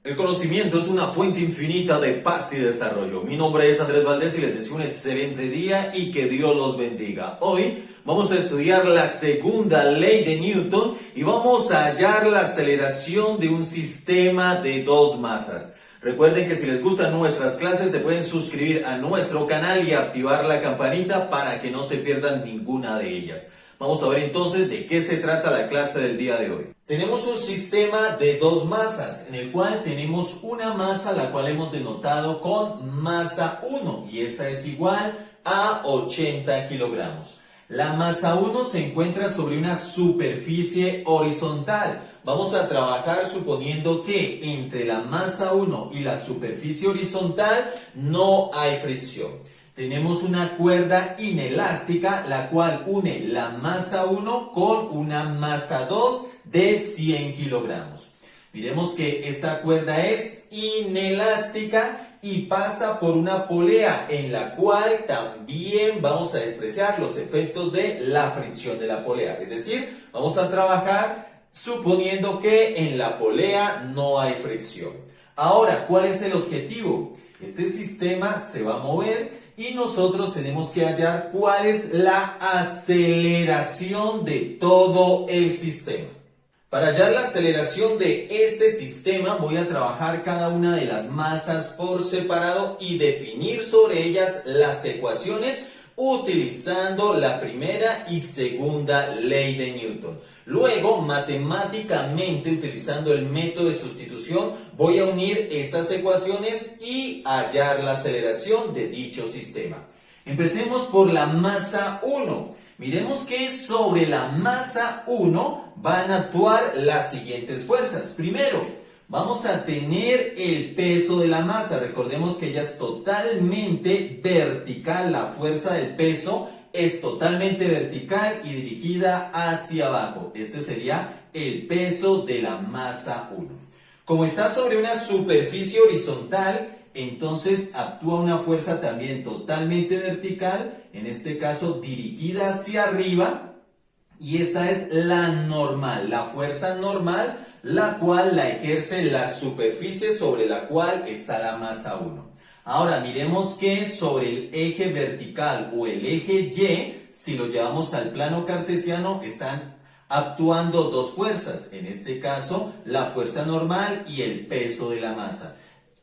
El conocimiento es una fuente infinita de paz y desarrollo. Mi nombre es Andrés Valdés y les deseo un excelente día y que Dios los bendiga. Hoy vamos a estudiar la segunda ley de Newton y vamos a hallar la aceleración de un sistema de dos masas. Recuerden que si les gustan nuestras clases se pueden suscribir a nuestro canal y activar la campanita para que no se pierdan ninguna de ellas. Vamos a ver entonces de qué se trata la clase del día de hoy. Tenemos un sistema de dos masas, en el cual tenemos una masa la cual hemos denotado con masa 1 y esta es igual a 80 kilogramos. La masa 1 se encuentra sobre una superficie horizontal. Vamos a trabajar suponiendo que entre la masa 1 y la superficie horizontal no hay fricción. Tenemos una cuerda inelástica, la cual une la masa 1 con una masa 2 de 100 kilogramos. Miremos que esta cuerda es inelástica y pasa por una polea en la cual también vamos a despreciar los efectos de la fricción de la polea. Es decir, vamos a trabajar suponiendo que en la polea no hay fricción. Ahora, ¿cuál es el objetivo? Este sistema se va a mover y nosotros tenemos que hallar cuál es la aceleración de todo el sistema. Para hallar la aceleración de este sistema voy a trabajar cada una de las masas por separado y definir sobre ellas las ecuaciones utilizando la primera y segunda ley de Newton. Luego, matemáticamente, utilizando el método de sustitución, voy a unir estas ecuaciones y hallar la aceleración de dicho sistema. Empecemos por la masa 1. Miremos que sobre la masa 1 van a actuar las siguientes fuerzas. Primero, vamos a tener el peso de la masa. Recordemos que ella es totalmente vertical. La fuerza del peso es totalmente vertical y dirigida hacia abajo. Este sería el peso de la masa 1. Como está sobre una superficie horizontal, entonces actúa una fuerza también totalmente vertical, en este caso dirigida hacia arriba, y esta es la normal, la fuerza normal, la cual la ejerce la superficie sobre la cual está la masa 1. Ahora miremos que sobre el eje vertical o el eje Y, si lo llevamos al plano cartesiano, están actuando dos fuerzas. En este caso, la fuerza normal y el peso de la masa.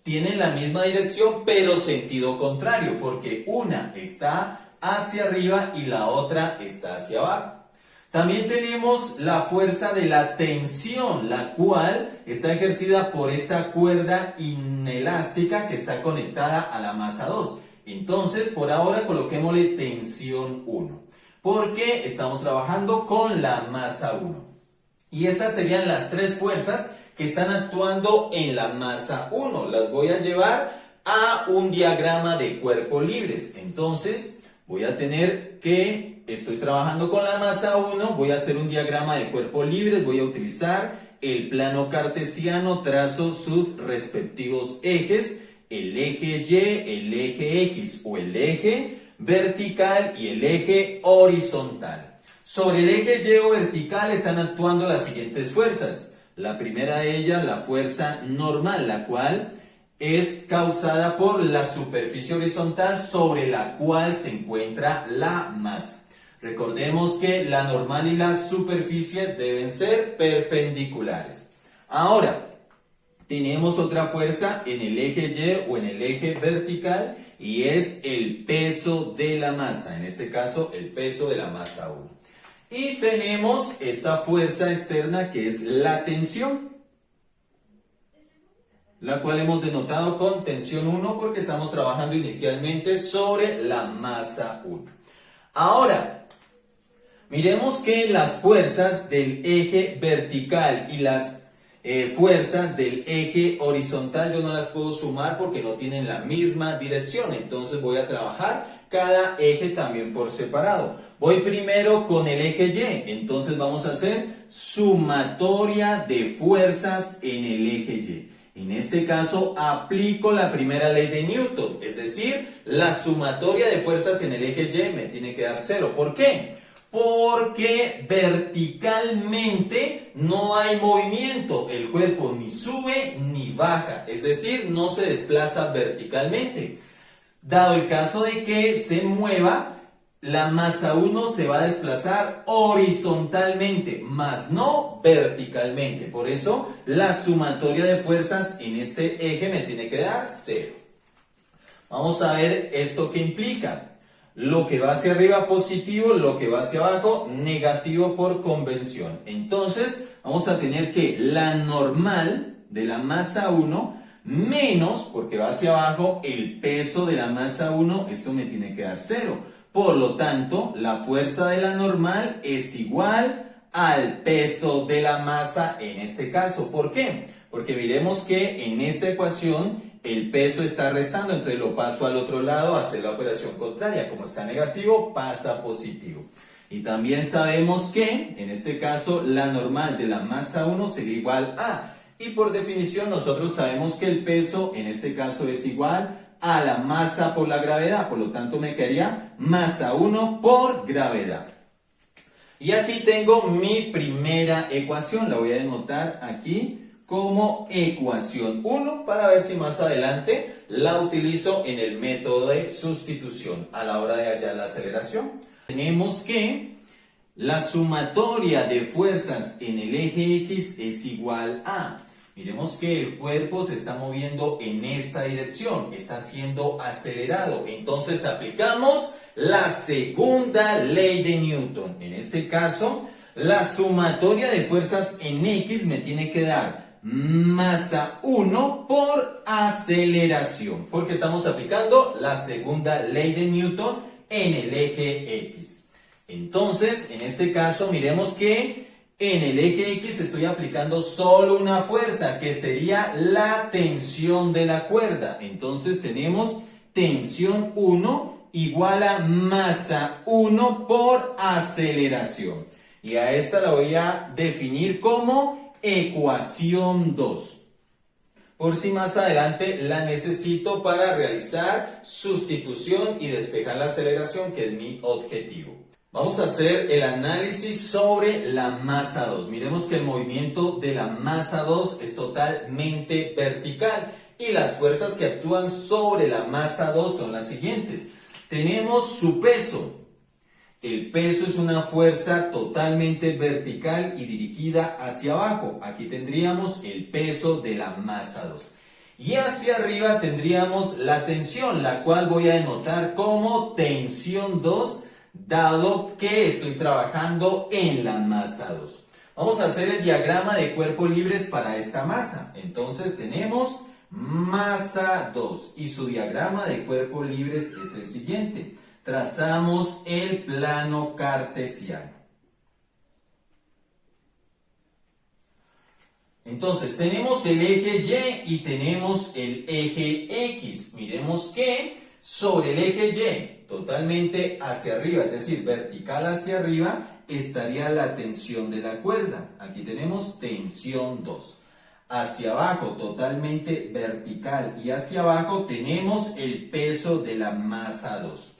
Tienen la misma dirección, pero sentido contrario, porque una está hacia arriba y la otra está hacia abajo. También tenemos la fuerza de la tensión, la cual está ejercida por esta cuerda inelástica que está conectada a la masa 2. Entonces, por ahora coloquémosle tensión 1, porque estamos trabajando con la masa 1. Y estas serían las tres fuerzas que están actuando en la masa 1. Las voy a llevar a un diagrama de cuerpos libres. Entonces, voy a tener que... Estoy trabajando con la masa 1, voy a hacer un diagrama de cuerpos libres, voy a utilizar el plano cartesiano, trazo sus respectivos ejes, el eje Y, el eje X o el eje vertical y el eje horizontal. Sobre el eje Y o vertical están actuando las siguientes fuerzas. La primera de ellas, la fuerza normal, la cual es causada por la superficie horizontal sobre la cual se encuentra la masa. Recordemos que la normal y la superficie deben ser perpendiculares. Ahora, tenemos otra fuerza en el eje Y o en el eje vertical y es el peso de la masa, en este caso el peso de la masa 1. Y tenemos esta fuerza externa que es la tensión, la cual hemos denotado con tensión 1 porque estamos trabajando inicialmente sobre la masa 1. Ahora, miremos que las fuerzas del eje vertical y las fuerzas del eje horizontal yo no las puedo sumar porque no tienen la misma dirección. Entonces voy a trabajar cada eje también por separado. Voy primero con el eje Y. Entonces vamos a hacer sumatoria de fuerzas en el eje Y. En este caso aplico la primera ley de Newton, es decir, la sumatoria de fuerzas en el eje Y me tiene que dar 0. ¿Por qué? Porque verticalmente no hay movimiento, el cuerpo ni sube ni baja, es decir, no se desplaza verticalmente. Dado el caso de que se mueva, la masa 1 se va a desplazar horizontalmente, más no verticalmente. Por eso, la sumatoria de fuerzas en ese eje me tiene que dar 0. Vamos a ver esto que implica. Lo que va hacia arriba positivo, lo que va hacia abajo negativo por convención. Entonces, vamos a tener que la normal de la masa 1 menos, porque va hacia abajo, el peso de la masa 1, esto me tiene que dar 0. Por lo tanto, la fuerza de la normal es igual al peso de la masa en este caso. ¿Por qué? Porque miremos que en esta ecuación el peso está restando, entonces lo paso al otro lado a hacer la operación contraria. Como está negativo, pasa a positivo. Y también sabemos que, en este caso, la normal de la masa 1 sería igual a. Y por definición, nosotros sabemos que el peso, en este caso, es igual a la masa por la gravedad. Por lo tanto, me quedaría masa 1 por gravedad. Y aquí tengo mi primera ecuación. La voy a denotar aquí como ecuación 1 para ver si más adelante la utilizo en el método de sustitución a la hora de hallar la aceleración. Tenemos que la sumatoria de fuerzas en el eje X es igual a. Miremos que el cuerpo se está moviendo en esta dirección, está siendo acelerado. Entonces aplicamos la segunda ley de Newton. En este caso, la sumatoria de fuerzas en X me tiene que dar masa 1 por aceleración, porque estamos aplicando la segunda ley de Newton en el eje X. Entonces, en este caso, miremos que en el eje X estoy aplicando solo una fuerza, que sería la tensión de la cuerda. Entonces, tenemos tensión 1 igual a masa 1 por aceleración. Y a esta la voy a definir como ecuación 2. Por si más adelante la necesito para realizar sustitución y despejar la aceleración, que es mi objetivo. Vamos a hacer el análisis sobre la masa 2. Miremos que el movimiento de la masa 2 es totalmente vertical y las fuerzas que actúan sobre la masa 2 son las siguientes. Tenemos su peso. El peso es una fuerza totalmente vertical y dirigida hacia abajo. Aquí tendríamos el peso de la masa 2. Y hacia arriba tendríamos la tensión, la cual voy a denotar como tensión 2, dado que estoy trabajando en la masa 2. Vamos a hacer el diagrama de cuerpos libres para esta masa. Entonces tenemos masa 2 y su diagrama de cuerpos libres es el siguiente. Trazamos el plano cartesiano. Entonces, tenemos el eje Y y tenemos el eje X. Miremos que sobre el eje Y, totalmente hacia arriba, es decir, vertical hacia arriba, estaría la tensión de la cuerda. Aquí tenemos tensión 2. Hacia abajo, totalmente vertical, y hacia abajo tenemos el peso de la masa 2.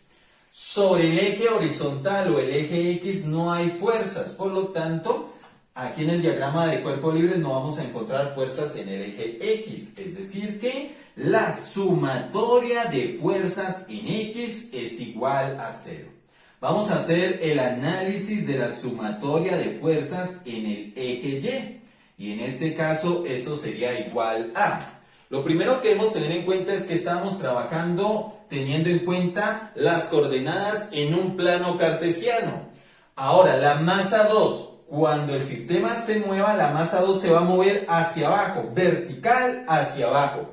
Sobre el eje horizontal o el eje X no hay fuerzas, por lo tanto, aquí en el diagrama de cuerpos libres no vamos a encontrar fuerzas en el eje X, es decir que la sumatoria de fuerzas en X es igual a 0. Vamos a hacer el análisis de la sumatoria de fuerzas en el eje Y, y en este caso esto sería igual a. Lo primero que debemos tener en cuenta es que estamos trabajando teniendo en cuenta las coordenadas en un plano cartesiano. Ahora, la masa 2, cuando el sistema se mueva, la masa 2 se va a mover hacia abajo, vertical hacia abajo.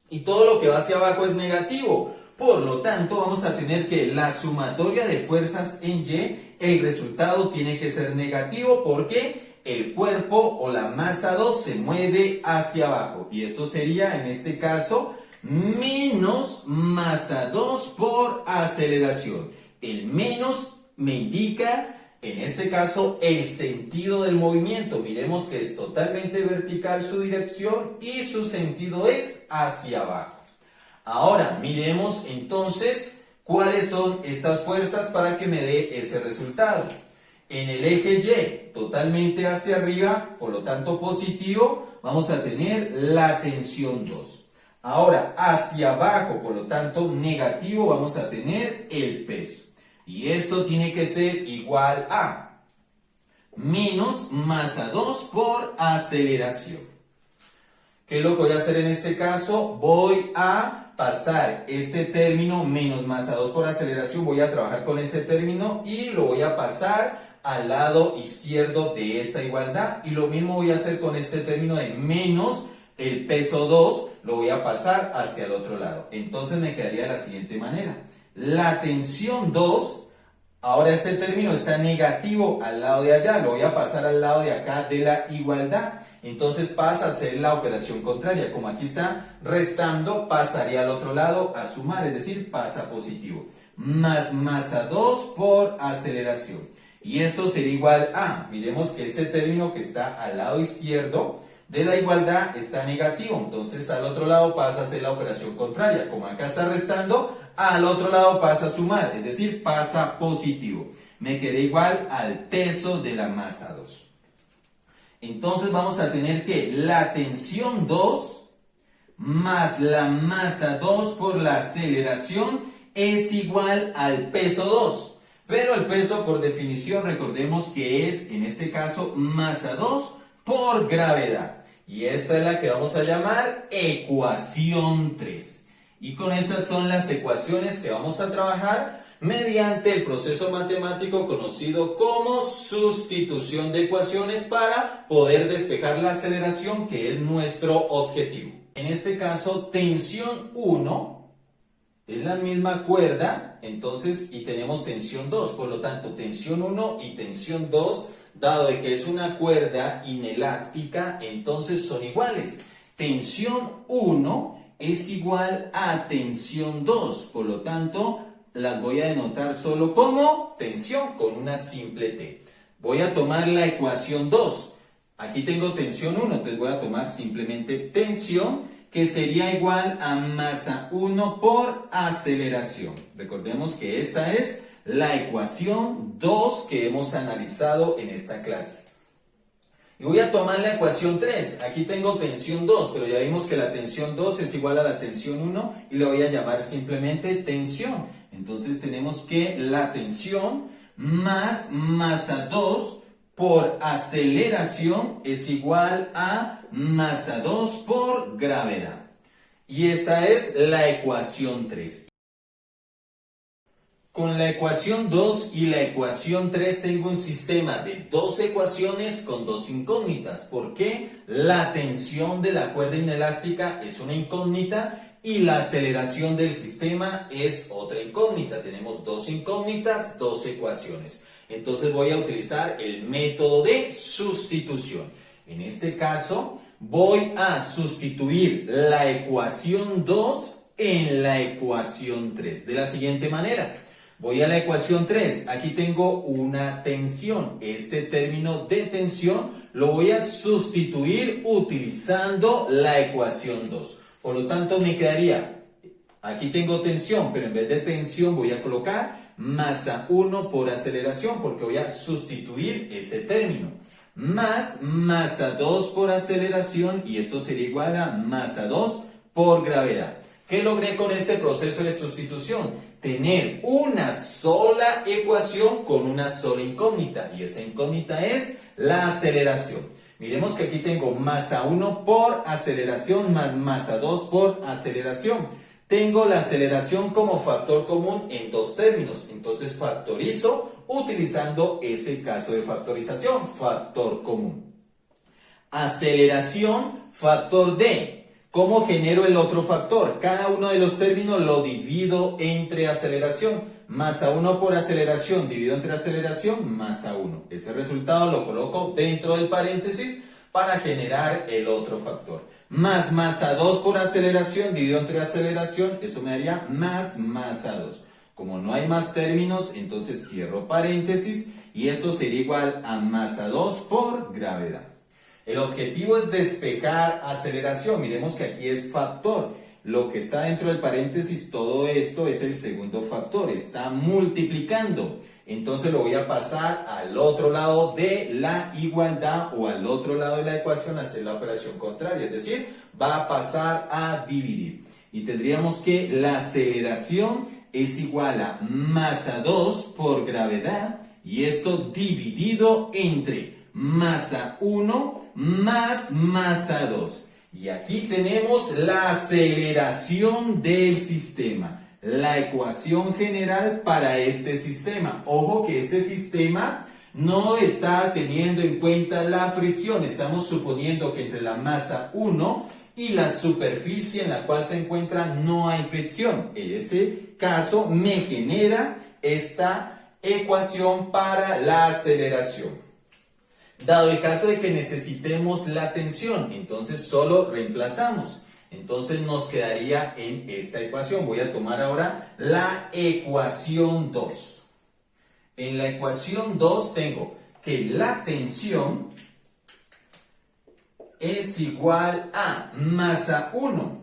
Y todo lo que va hacia abajo es negativo. Por lo tanto, vamos a tener que la sumatoria de fuerzas en Y, el resultado tiene que ser negativo porque el cuerpo o la masa 2 se mueve hacia abajo. Y esto sería, en este caso, menos masa 2 por aceleración. El menos me indica, en este caso, el sentido del movimiento. Miremos que es totalmente vertical su dirección y su sentido es hacia abajo. Ahora, miremos entonces cuáles son estas fuerzas para que me dé ese resultado. En el eje Y, totalmente hacia arriba, por lo tanto positivo, vamos a tener la tensión 2. Ahora, hacia abajo, por lo tanto negativo, vamos a tener el peso. Y esto tiene que ser igual a menos masa 2 por aceleración. ¿Qué es lo que voy a hacer en este caso? Voy a pasar este término menos masa 2 por aceleración, voy a trabajar con este término y lo voy a pasar al lado izquierdo de esta igualdad. Y lo mismo voy a hacer con este término de menos el peso 2, lo voy a pasar hacia el otro lado. Entonces me quedaría de la siguiente manera. La tensión 2, ahora este término está negativo al lado de allá, lo voy a pasar al lado de acá de la igualdad. Entonces pasa a ser la operación contraria. Como aquí está restando, pasaría al otro lado a sumar, es decir, pasa positivo. Más masa 2 por aceleración. Y esto sería igual a, miremos que este término que está al lado izquierdo de la igualdad está negativo. Entonces al otro lado pasa a ser la operación contraria. Como acá está restando, al otro lado pasa a sumar, es decir, pasa positivo. Me quedé igual al peso de la masa 2. Entonces vamos a tener que la tensión 2 más la masa 2 por la aceleración es igual al peso 2. Pero el peso por definición recordemos que es en este caso masa 2 por gravedad. Y esta es la que vamos a llamar ecuación 3. Y con estas son las ecuaciones que vamos a trabajar mediante el proceso matemático conocido como sustitución de ecuaciones para poder despejar la aceleración, que es nuestro objetivo. En este caso, tensión 1 es la misma cuerda, entonces, y tenemos tensión 2, por lo tanto, tensión 1 y tensión 2, dado de que es una cuerda inelástica, entonces son iguales. Tensión 1 es igual a tensión 2, por lo tanto, las voy a denotar solo como tensión con una simple T. Voy a tomar la ecuación 2. Aquí tengo tensión 1, entonces voy a tomar simplemente tensión, que sería igual a masa 1 por aceleración. Recordemos que esta es la ecuación 2 que hemos analizado en esta clase. Y voy a tomar la ecuación 3. Aquí tengo tensión 2, pero ya vimos que la tensión 2 es igual a la tensión 1 y le voy a llamar simplemente tensión. Entonces tenemos que la tensión más masa 2 por aceleración es igual a masa 2 por gravedad. Y esta es la ecuación 3. Con la ecuación 2 y la ecuación 3 tengo un sistema de dos ecuaciones con dos incógnitas. ¿Por qué? La tensión de la cuerda inelástica es una incógnita y la aceleración del sistema es otra incógnita. Tenemos dos incógnitas, dos ecuaciones. Entonces voy a utilizar el método de sustitución. En este caso voy a sustituir la ecuación 2 en la ecuación 3 de la siguiente manera. Voy a la ecuación 3, aquí tengo una tensión, este término de tensión lo voy a sustituir utilizando la ecuación 2. Por lo tanto me quedaría, aquí tengo tensión, pero en vez de tensión voy a colocar masa 1 por aceleración, porque voy a sustituir ese término. Más masa 2 por aceleración, y esto sería igual a masa 2 por gravedad. ¿Qué logré con este proceso de sustitución? Tener una sola ecuación con una sola incógnita, y esa incógnita es la aceleración. Miremos que aquí tengo masa 1 por aceleración más masa 2 por aceleración. Tengo la aceleración como factor común en dos términos, entonces factorizo utilizando ese caso de factorización, factor común. Aceleración, factor D. ¿Cómo genero el otro factor? Cada uno de los términos lo divido entre aceleración. Masa 1 por aceleración dividido entre aceleración, masa 1. Ese resultado lo coloco dentro del paréntesis para generar el otro factor. Más masa 2 por aceleración dividido entre aceleración, eso me daría más masa 2. Como no hay más términos, entonces cierro paréntesis y esto sería igual a masa 2 por gravedad. El objetivo es despejar aceleración. Miremos que aquí es factor. Lo que está dentro del paréntesis, todo esto es el segundo factor. Está multiplicando. entonces lo voy a pasar al otro lado de la igualdad o al otro lado de la ecuación a hacer la operación contraria, es decir, va a pasar a dividir. Y tendríamos que la aceleración es igual a masa 2 por gravedad y esto dividido entre masa 1 más masa 2. Y aquí tenemos la aceleración del sistema, la ecuación general para este sistema. Ojo que este sistema no está teniendo en cuenta la fricción. Estamos suponiendo que entre la masa 1 y la superficie en la cual se encuentra no hay fricción. En ese caso me genera esta ecuación para la aceleración. Dado el caso de que necesitemos la tensión, entonces solo reemplazamos. Entonces nos quedaría en esta ecuación. Voy a tomar ahora la ecuación 2. En la ecuación 2 tengo que la tensión es igual a masa 1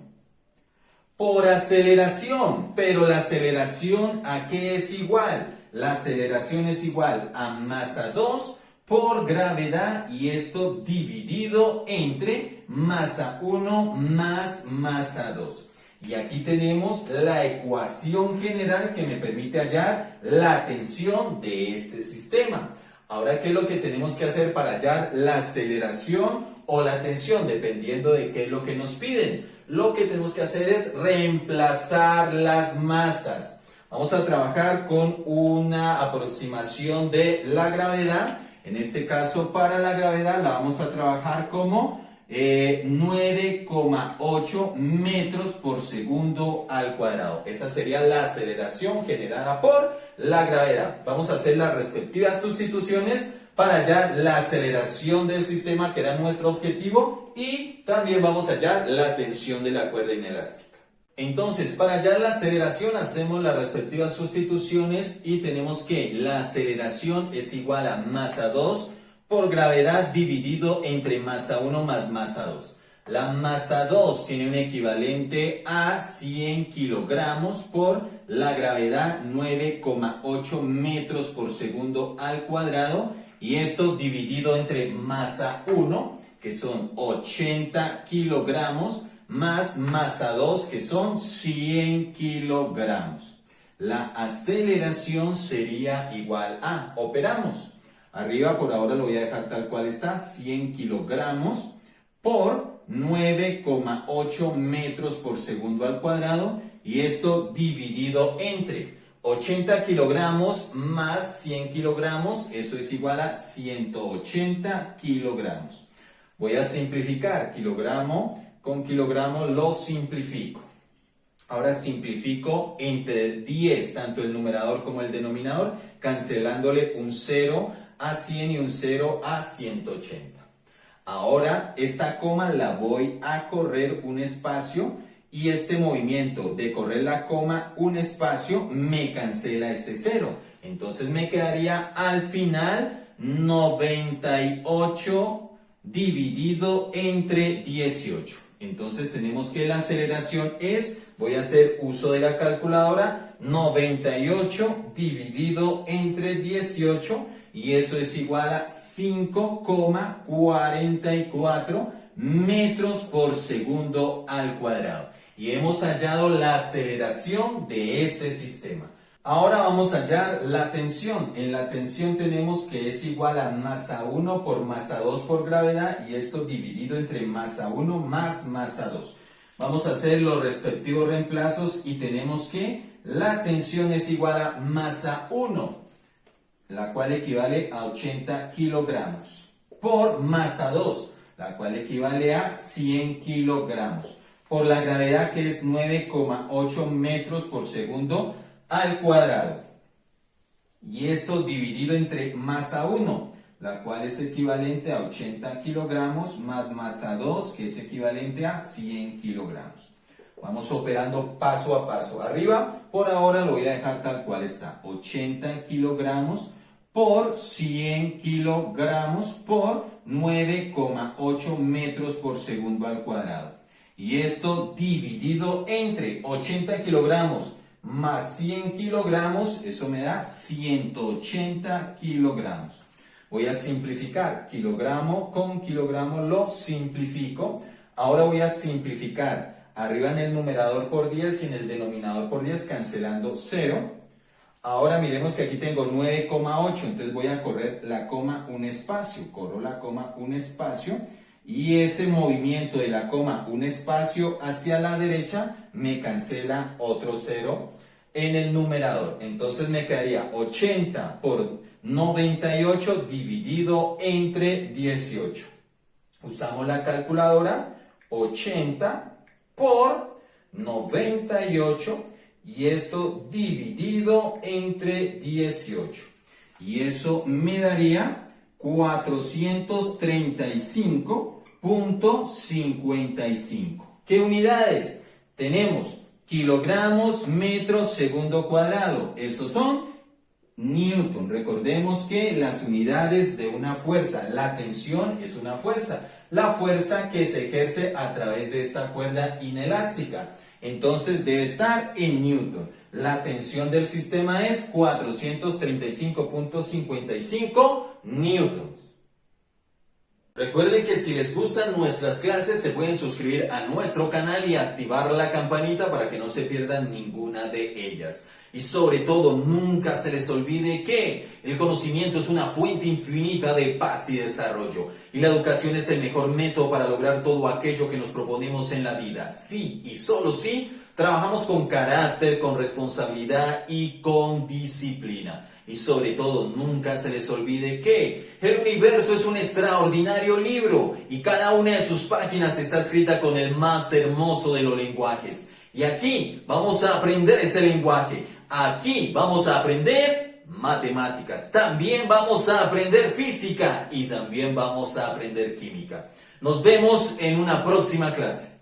por aceleración. Pero la aceleración, ¿a qué es igual? La aceleración es igual a masa 2 por gravedad y esto dividido entre masa 1 más masa 2. Y aquí tenemos la ecuación general que me permite hallar la tensión de este sistema. Ahora, ¿qué es lo que tenemos que hacer para hallar la aceleración o la tensión? Dependiendo de qué es lo que nos piden. Lo que tenemos que hacer es reemplazar las masas. Vamos a trabajar con una aproximación de la gravedad. En este caso, para la gravedad la vamos a trabajar como 9,8 metros por segundo al cuadrado. Esa sería la aceleración generada por la gravedad. Vamos a hacer las respectivas sustituciones para hallar la aceleración del sistema, que era nuestro objetivo, y también vamos a hallar la tensión de la cuerda inelástica. Entonces, para hallar la aceleración hacemos las respectivas sustituciones y tenemos que la aceleración es igual a masa 2 por gravedad dividido entre masa 1 más masa 2. La masa 2 tiene un equivalente a 100 kilogramos por la gravedad 9,8 metros por segundo al cuadrado y esto dividido entre masa 1, que son 80 kilogramos, más masa 2, que son 100 kilogramos. La aceleración sería igual a, operamos. Arriba por ahora lo voy a dejar tal cual está, 100 kilogramos por 9,8 metros por segundo al cuadrado. Y esto dividido entre 80 kilogramos más 100 kilogramos, eso es igual a 180 kilogramos. Voy a simplificar, kilogramo con kilogramo lo simplifico. Ahora simplifico entre 10, tanto el numerador como el denominador, cancelándole un 0 a 100 y un 0 a 180. Ahora esta coma la voy a correr un espacio y este movimiento de correr la coma un espacio me cancela este 0. Entonces me quedaría al final 98 dividido entre 18. Entonces tenemos que la aceleración es, voy a hacer uso de la calculadora, 98 dividido entre 18 y eso es igual a 5,44 metros por segundo al cuadrado. Y hemos hallado la aceleración de este sistema. Ahora vamos a hallar la tensión. En la tensión tenemos que es igual a masa 1 por masa 2 por gravedad y esto dividido entre masa 1 más masa 2. Vamos a hacer los respectivos reemplazos y tenemos que la tensión es igual a masa 1, la cual equivale a 80 kilogramos, por masa 2, la cual equivale a 100 kilogramos, por la gravedad que es 9,8 metros por segundo al cuadrado. Y esto dividido entre masa 1, la cual es equivalente a 80 kilogramos, más masa 2, que es equivalente a 100 kilogramos. Vamos operando paso a paso. Arriba, por ahora lo voy a dejar tal cual está. 80 kilogramos por 100 kilogramos por 9,8 metros por segundo al cuadrado. Y esto dividido entre 80 kilogramos más 100 kilogramos, eso me da 180 kilogramos. Voy a simplificar, kilogramo con kilogramo lo simplifico. Ahora voy a simplificar arriba en el numerador por 10 y en el denominador por 10 cancelando 0. Ahora miremos que aquí tengo 9,8, entonces voy a correr la coma un espacio, corro la coma un espacio y ese movimiento de la coma un espacio hacia la derecha me cancela otro 0 en el numerador. Entonces me quedaría 80 por 98 dividido entre 18. Usamos la calculadora, 80 por 98 y esto dividido entre 18. Y eso me daría 435.55. ¿Qué unidades? Tenemos kilogramos, metros, segundo cuadrado. Esos son Newton. Recordemos que las unidades de una fuerza, la tensión es una fuerza. La fuerza que se ejerce a través de esta cuerda inelástica. Entonces debe estar en Newton. La tensión del sistema es 435.55 newtons. Recuerden que si les gustan nuestras clases se pueden suscribir a nuestro canal y activar la campanita para que no se pierdan ninguna de ellas. Y sobre todo, nunca se les olvide que el conocimiento es una fuente infinita de paz y desarrollo. Y la educación es el mejor método para lograr todo aquello que nos proponemos en la vida. Sí, y solo sí, trabajamos con carácter, con responsabilidad y con disciplina. Y sobre todo, nunca se les olvide que el universo es un extraordinario libro y cada una de sus páginas está escrita con el más hermoso de los lenguajes. Y aquí vamos a aprender ese lenguaje. Aquí vamos a aprender matemáticas. También vamos a aprender física y también vamos a aprender química. Nos vemos en una próxima clase.